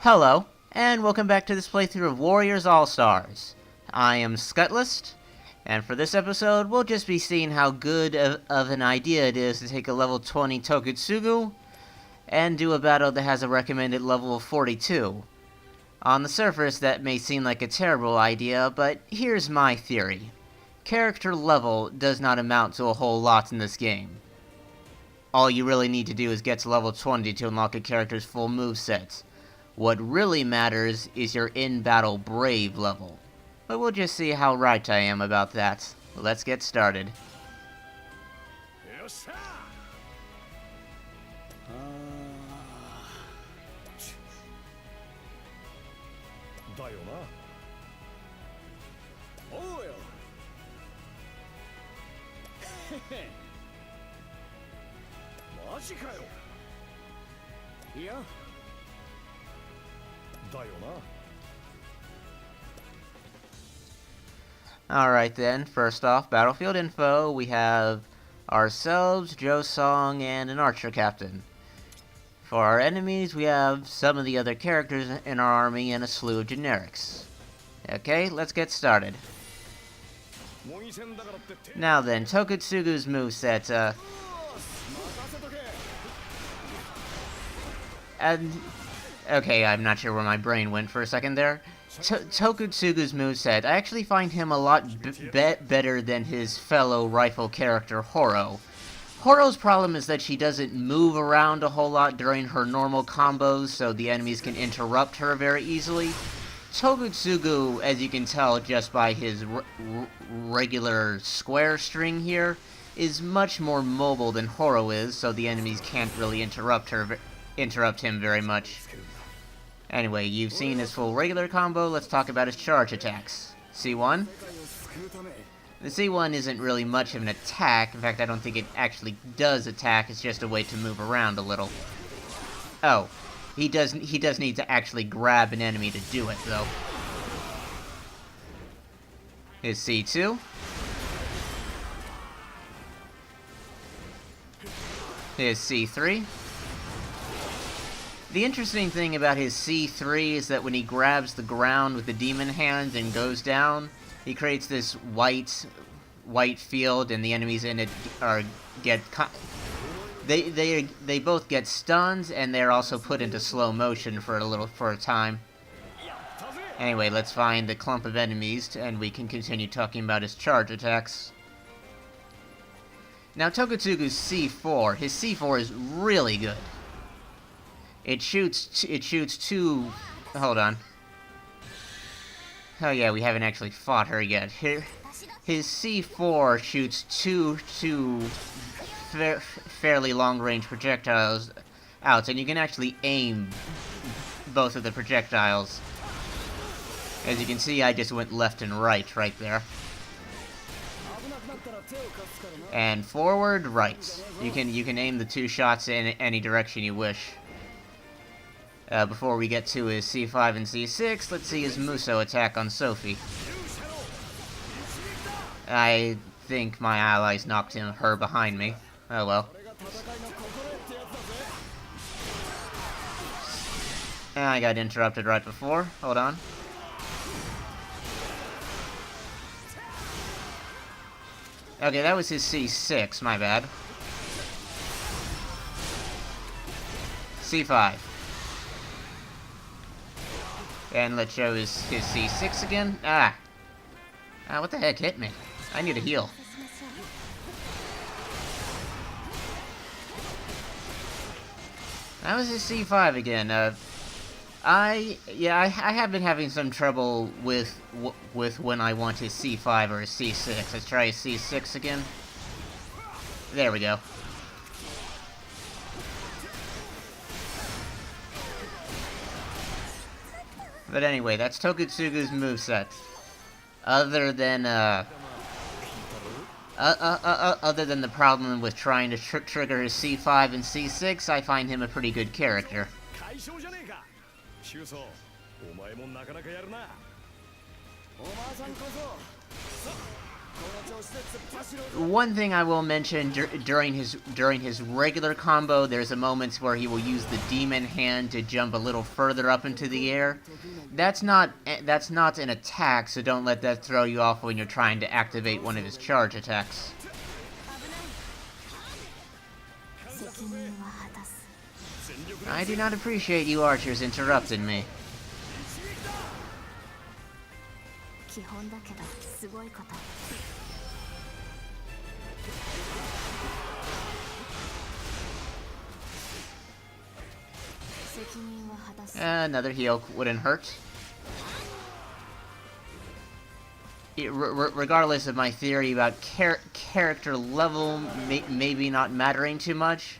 Hello, and welcome back to this playthrough of Warriors All-Stars. I am Scutlist, and for this episode, we'll just be seeing how good of an idea it is to take a level 20 Tokutsugu and do a battle that has a recommended level of 42. On the surface, that may seem like a terrible idea, but here's my theory. Character level does not amount to a whole lot in this game. All you really need to do is get to level 20 to unlock a character's full moveset. What really matters is your in-battle brave level. But we'll just see how right I am about that. Let's get started. Alright then, first off, battlefield info, we have ourselves, Joseon, and an archer captain. For our enemies, we have some of the other characters in our army and a slew of generics. Okay, let's get started. Now then, Tokutsugu's moveset, okay, I'm not sure where my brain went for a second there. Tokutsugu's moveset, I actually find him a lot better than his fellow rifle character, Horo. Horo's problem is that she doesn't move around a whole lot during her normal combos, so the enemies can interrupt her very easily. Tokutsugu, as you can tell just by his regular square string here, is much more mobile than Horo is, so the enemies can't really interrupt him very much. Anyway, you've seen his full regular combo, let's talk about his charge attacks. C1? The C1 isn't really much of an attack, in fact I don't think it actually does attack, it's just a way to move around a little. Oh, he does need to actually grab an enemy to do it, though. His C2. His C3. The interesting thing about his C3 is that when he grabs the ground with the demon hands and goes down, he creates this white field, and the enemies in it they both get stunned, and they're also put into slow motion for a time. Anyway, let's find the clump of enemies, and we can continue talking about his charge attacks. Now, Tokutsugu's C4, his C4 is really good. It shoots two... Hold on. Oh yeah, we haven't actually fought her yet. His C4 shoots two fairly long-range projectiles out, and you can actually aim both of the projectiles. As you can see, I just went left and right there. And forward, right. You can aim the two shots in any direction you wish. Before we get to his C5 and C6, let's see his Muso attack on Sophie. I think my allies knocked her behind me. Oh well. I got interrupted right before. Hold on. Okay, that was his C6, my bad. C5. And let's show his C6 again. What the heck hit me? I need a heal. That was his C5 again. I have been having some trouble with when I want his C5 or his C6. Let's try his C6 again. There we go. But anyway, that's Tokutsugu's moveset. Other than the problem with trying to trigger his C5 and C6, I find him a pretty good character. One thing I will mention, during his regular combo, there's a moment where he will use the demon hand to jump a little further up into the air. That's not an attack, so don't let that throw you off when you're trying to activate one of his charge attacks. I do not appreciate you archers interrupting me. Another heal wouldn't hurt. Regardless of my theory about character level maybe not mattering too much,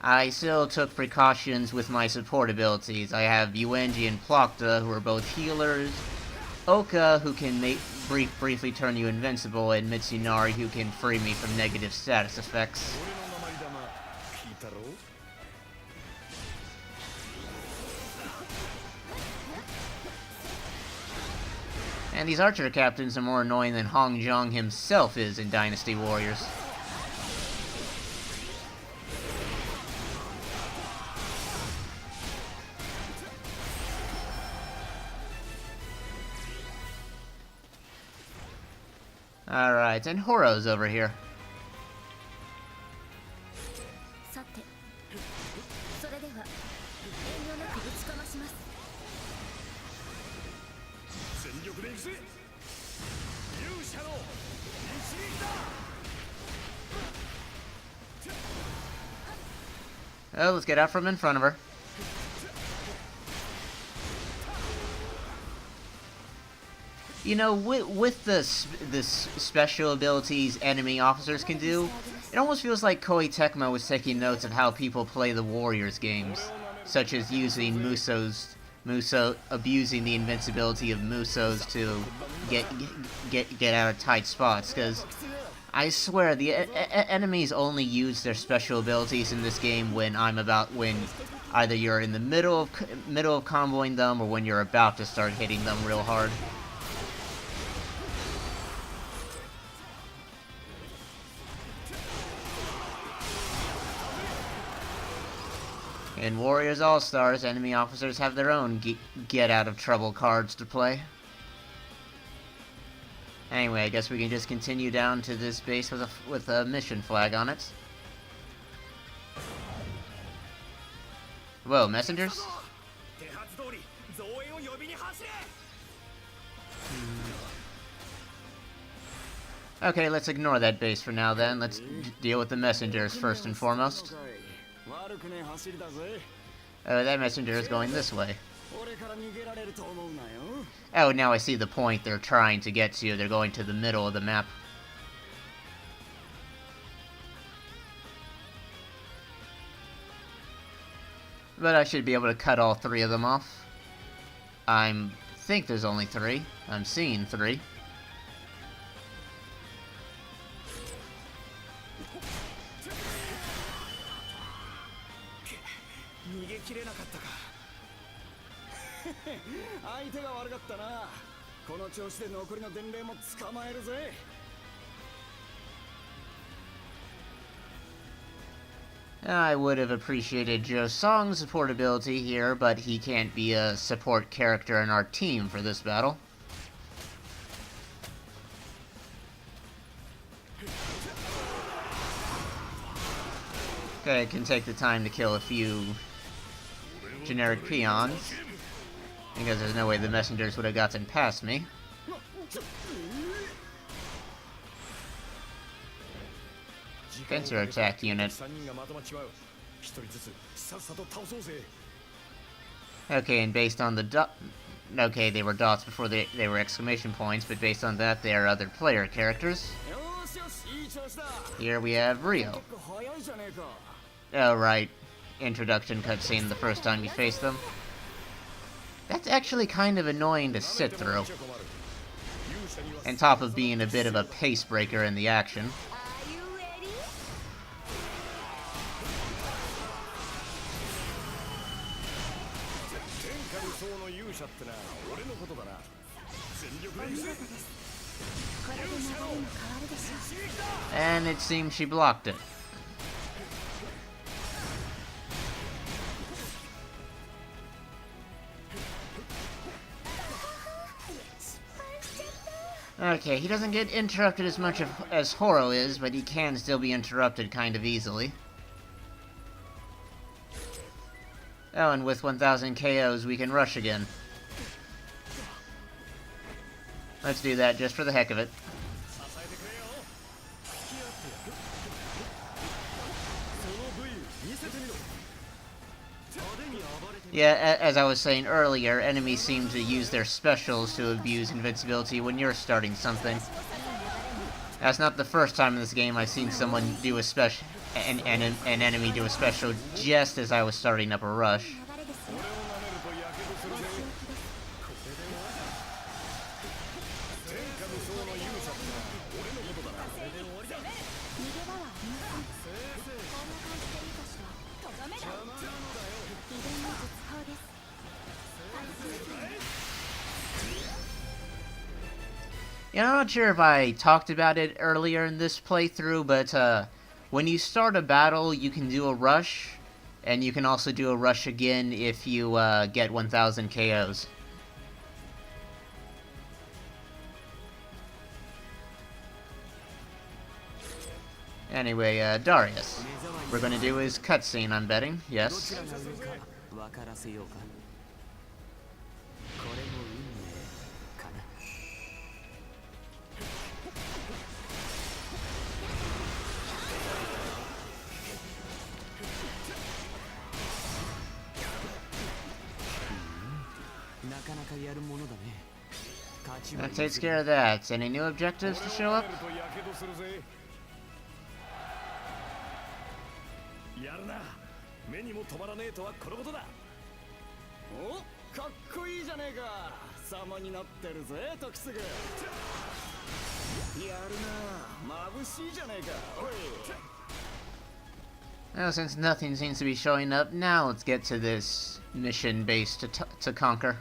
I still took precautions with my support abilities. I have Yuenji and Plokta, who are both healers, Oka, who can briefly turn you invincible, and Mitsunari, who can free me from negative status effects. And these archer captains are more annoying than Hong Zhong himself is in Dynasty Warriors. Alright, and Horo's over here. Oh, let's get out from in front of her. You know, with the special abilities enemy officers can do, it almost feels like Koei Tecmo was taking notes of how people play the Warriors games, such as using abusing the invincibility of Musos to get out of tight spots. Because I swear the enemies only use their special abilities in this game when either you're in the middle of comboing them or when you're about to start hitting them real hard. In Warriors All-Stars, enemy officers have their own get-out-of-trouble cards to play. Anyway, I guess we can just continue down to this base with a mission flag on it. Whoa, messengers? Okay, let's ignore that base for now then. Let's deal with the messengers first and foremost. Oh, that messenger is going this way. Oh, now I see the point they're trying to get to. They're going to the middle of the map. But I should be able to cut all three of them off. I think there's only three. I'm seeing three. I would have appreciated Joe Song's support ability here, but he can't be a support character in our team for this battle. Okay, I can take the time to kill a few generic peons, because there's no way the messengers would have gotten past me. Fencer attack unit. Okay, and based on the dot... Okay, they were dots before they were exclamation points, but based on that, they are other player characters. Here we have Rio. Oh, right. Introduction cutscene the first time you face them. That's actually kind of annoying to sit through. On top of being a bit of a pace breaker in the action. And it seems she blocked it. Okay, he doesn't get interrupted as much as Horo is, but he can still be interrupted kind of easily. Oh, and with 1000 KOs, we can rush again. Let's do that just for the heck of it. Yeah, as I was saying earlier, enemies seem to use their specials to abuse invincibility when you're starting something. That's not the first time in this game I've seen someone do a special, an enemy do a special just as I was starting up a rush. Yeah, I'm not sure if I talked about it earlier in this playthrough, but when you start a battle, you can do a rush, and you can also do a rush again if you get 1000 KOs. Anyway, Darius. We're gonna do his cutscene, I'm betting. Yes. That takes care of that. Any new objectives to show up? Well, since nothing seems to be showing up, now let's get to this mission base to conquer.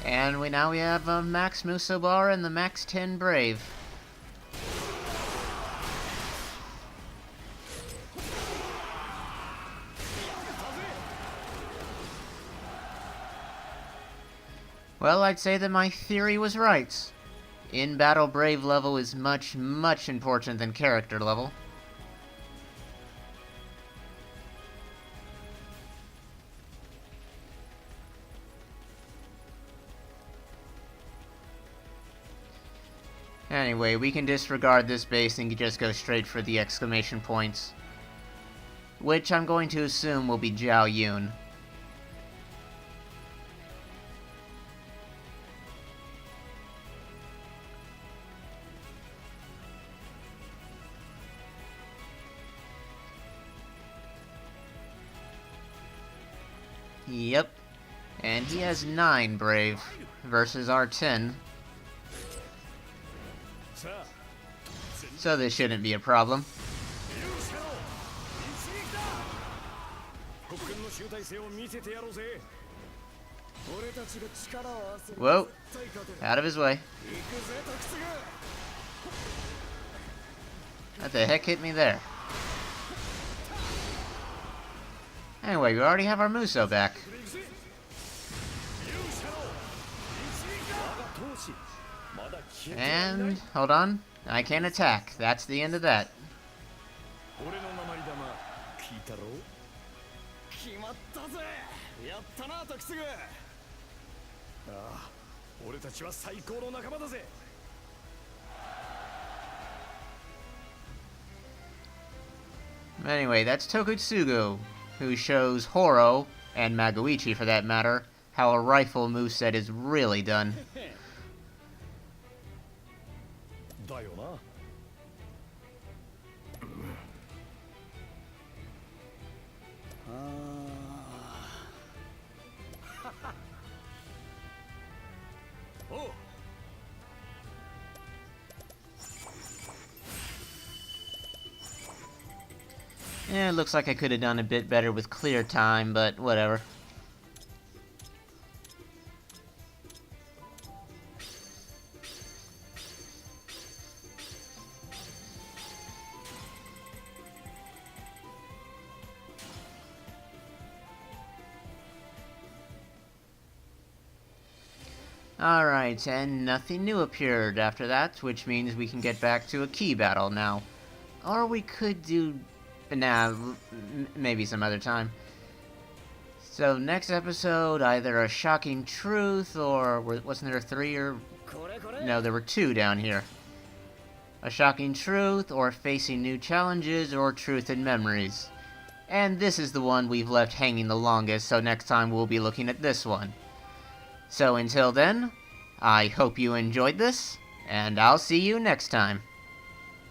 And now we have Max Musobar and the Max 10 Brave. Well, I'd say that my theory was right. In battle, Brave level is much, much important than character level. Anyway, we can disregard this base and just go straight for the exclamation points. Which I'm going to assume will be Zhao Yun. Yep. And he has 9 Brave versus our 10. So this shouldn't be a problem. Whoa. Out of his way. What the heck hit me there? Anyway, we already have our Muso back. And, hold on, I can't attack. That's the end of that. Anyway, that's Tokutsugu, who shows Horo, and Magoichi for that matter, how a rifle moveset is really done. Yeah, it looks like I could have done a bit better with clear time, but whatever. Alright, and nothing new appeared after that, which means we can get back to a key battle now. Or we could do... nah, maybe some other time. So next episode, either a shocking truth, or... wasn't there 3 or... no, there were 2 down here. A shocking truth, or facing new challenges, or truth and memories. And this is the one we've left hanging the longest, so next time we'll be looking at this one. So until then, I hope you enjoyed this, and I'll see you next time.